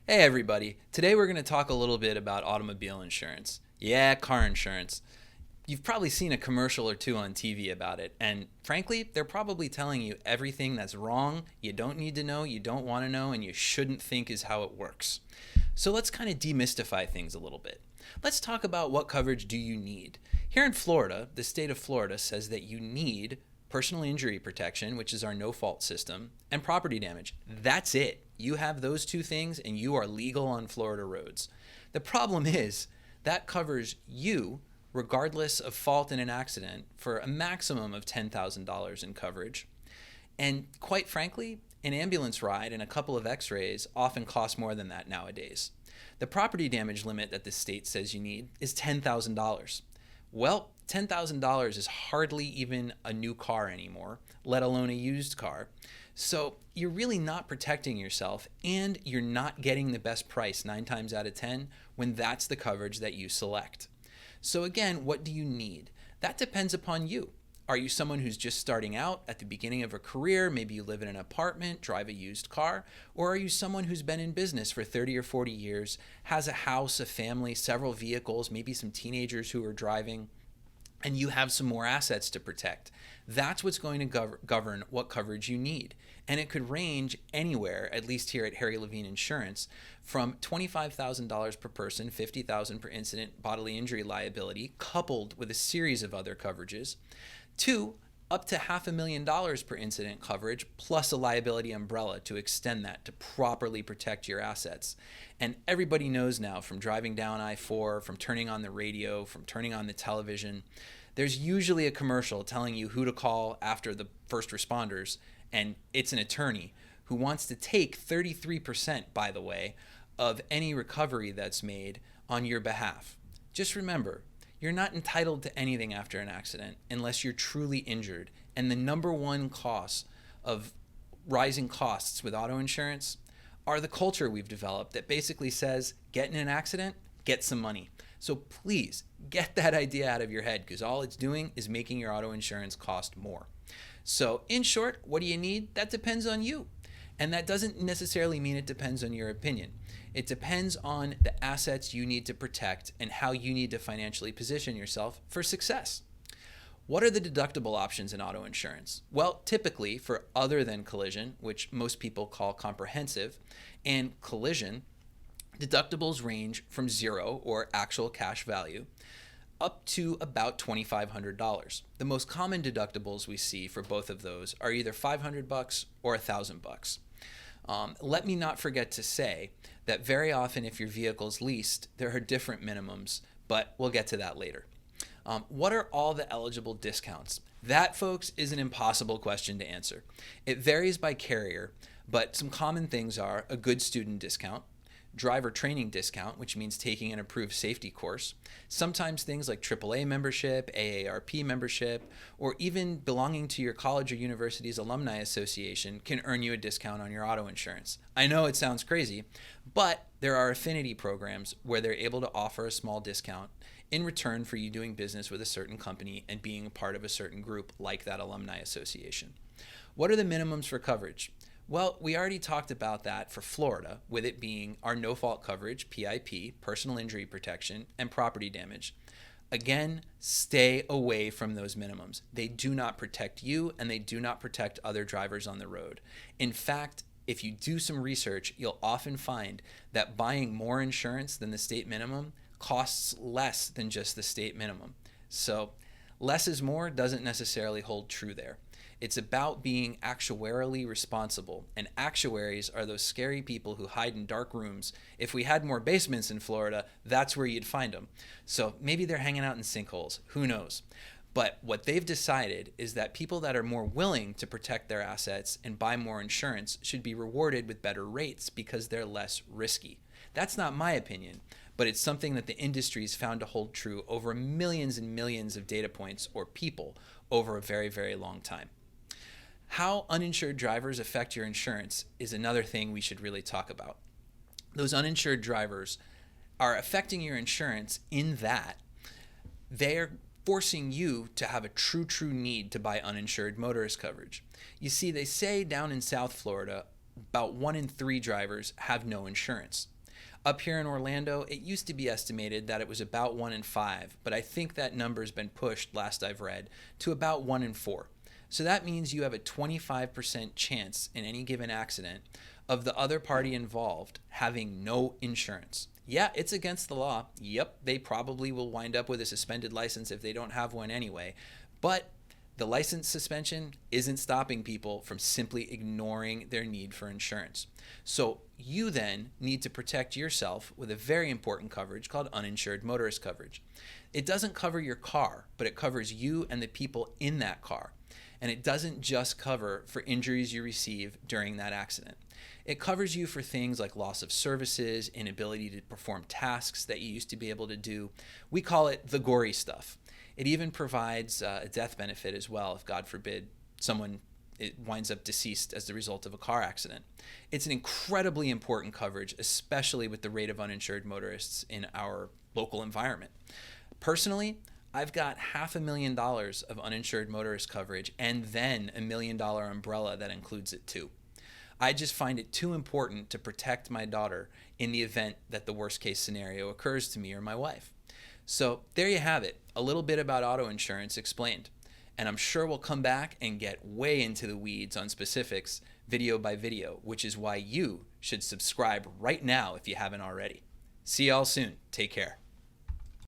Hey everybody, today we're going to talk a little bit about automobile insurance. Yeah, car insurance. You've probably seen a commercial or two on TV about it, and frankly, they're probably telling you everything that's wrong, you don't need to know, you don't want to know, and you shouldn't think is how it works. So let's kind of demystify things a little bit. Let's talk about what coverage do you need. Here in Florida, the state of Florida says that you need personal injury protection, which is our no-fault system, and property damage. That's it. You have those two things and you are legal on Florida roads. The problem is that covers you regardless of fault in an accident for a maximum of $10,000 in coverage. And quite frankly, an ambulance ride and a couple of x-rays often cost more than that nowadays. The property damage limit that the state says you need is $10,000. Well, $10,000 is hardly even a new car anymore, let alone a used car. So you're really not protecting yourself, and you're not getting the best price 9 times out of 10 when that's the coverage that you select. So again, what do you need? That depends upon you. Are you someone who's just starting out at the beginning of a career? Maybe you live in an apartment, drive a used car. Or are you someone who's been in business for 30 or 40 years, has a house, a family, several vehicles, maybe some teenagers who are driving, and you have some more assets to protect? That's what's going to govern what coverage you need. And it could range anywhere, at least here at Harry Levine Insurance, from $25,000 per person, $50,000 per incident bodily injury liability, coupled with a series of other coverages, to up to $500,000 per incident coverage, plus a liability umbrella to extend that to properly protect your assets. And everybody knows now, from driving down I-4, from turning on the radio, from turning on the television, there's usually a commercial telling you who to call after the first responders, and it's an attorney who wants to take 33%, by the way, of any recovery that's made on your behalf. Just remember, you're not entitled to anything after an accident unless you're truly injured. And the number one cause of rising costs with auto insurance are the culture we've developed that basically says, get in an accident, get some money. So please get that idea out of your head, because all it's doing is making your auto insurance cost more. So in short, what do you need? That depends on you. And that doesn't necessarily mean it depends on your opinion. It depends on the assets you need to protect and how you need to financially position yourself for success. What are the deductible options in auto insurance? Well, typically for other than collision, which most people call comprehensive, and collision, deductibles range from zero, or actual cash value, up to about $2,500. The most common deductibles we see for both of those are either $500 or $1,000. Let me not forget to say that very often if your vehicle's leased, there are different minimums, but we'll get to that later. What are all the eligible discounts? That, folks, is an impossible question to answer. It varies by carrier, but some common things are a good student discount, driver training discount, which means taking an approved safety course, sometimes things like AAA membership, AARP membership, or even belonging to your college or university's alumni association can earn you a discount on your auto insurance. I know it sounds crazy, but there are affinity programs where they're able to offer a small discount in return for you doing business with a certain company and being a part of a certain group like that alumni association. What are the minimums for coverage? Well, we already talked about that for Florida, with it being our no-fault coverage, PIP, personal injury protection, and property damage. Again, stay away from those minimums. They do not protect you, and they do not protect other drivers on the road. In fact, if you do some research, you'll often find that buying more insurance than the state minimum costs less than just the state minimum. So less is more doesn't necessarily hold true there. It's about being actuarially responsible, and actuaries are those scary people who hide in dark rooms. If we had more basements in Florida, that's where you'd find them. So maybe they're hanging out in sinkholes, who knows? But what they've decided is that people that are more willing to protect their assets and buy more insurance should be rewarded with better rates because they're less risky. That's not my opinion, but it's something that the industry's found to hold true over millions and millions of data points or people over a very, very long time. How uninsured drivers affect your insurance is another thing we should really talk about. Those uninsured drivers are affecting your insurance in that they're forcing you to have a true need to buy uninsured motorist coverage. You see, they say down in South Florida, about 1 in 3 drivers have no insurance. Up here in Orlando, it used to be estimated that it was about 1 in 5, but I think that number's been pushed, last I've read, to about 1 in 4. So that means you have a 25% chance in any given accident of the other party involved having no insurance. Yeah, it's against the law. Yep, they probably will wind up with a suspended license if they don't have one anyway. But the license suspension isn't stopping people from simply ignoring their need for insurance. So you then need to protect yourself with a very important coverage called uninsured motorist coverage. It doesn't cover your car, but it covers you and the people in that car. And it doesn't just cover for injuries you receive during that accident. It covers you for things like loss of services, inability to perform tasks that you used to be able to do. We call it the gory stuff. It even provides a death benefit as well if, God forbid, someone winds up deceased as the result of a car accident. It's an incredibly important coverage, especially with the rate of uninsured motorists in our local environment. Personally, I've got $500,000 of uninsured motorist coverage and then $1 million umbrella that includes it too. I just find it too important to protect my daughter in the event that the worst case scenario occurs to me or my wife. So there you have it, a little bit about auto insurance explained. And I'm sure we'll come back and get way into the weeds on specifics video by video, which is why you should subscribe right now if you haven't already. See y'all soon. Take care.